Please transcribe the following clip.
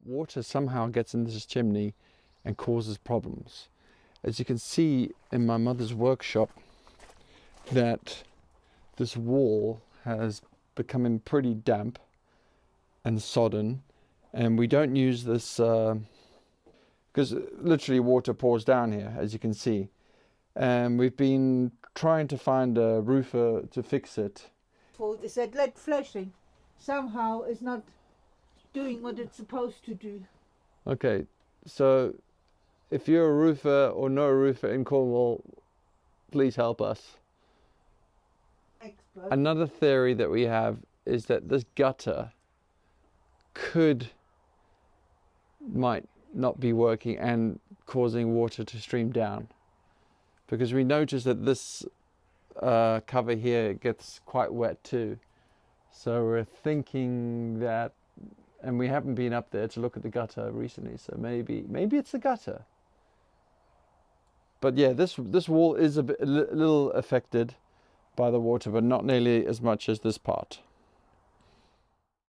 water somehow gets in this chimney and causes problems. As you can see in my mother's workshop, that this wall has become pretty damp and sodden, and we don't use this because literally water pours down here, as you can see, and we've been trying to find a roofer to fix it. Is that lead flashing somehow is not doing what it's supposed to do. Okay, so if you're a roofer or know a roofer in Cornwall, please help us. Expert. Another theory that we have is that this gutter might not be working and causing water to stream down, because we notice that this cover here gets quite wet too. So we're thinking that, and we haven't been up there to look at the gutter recently, so maybe it's the gutter. But yeah, this wall is a little affected by the water, but not nearly as much as this part.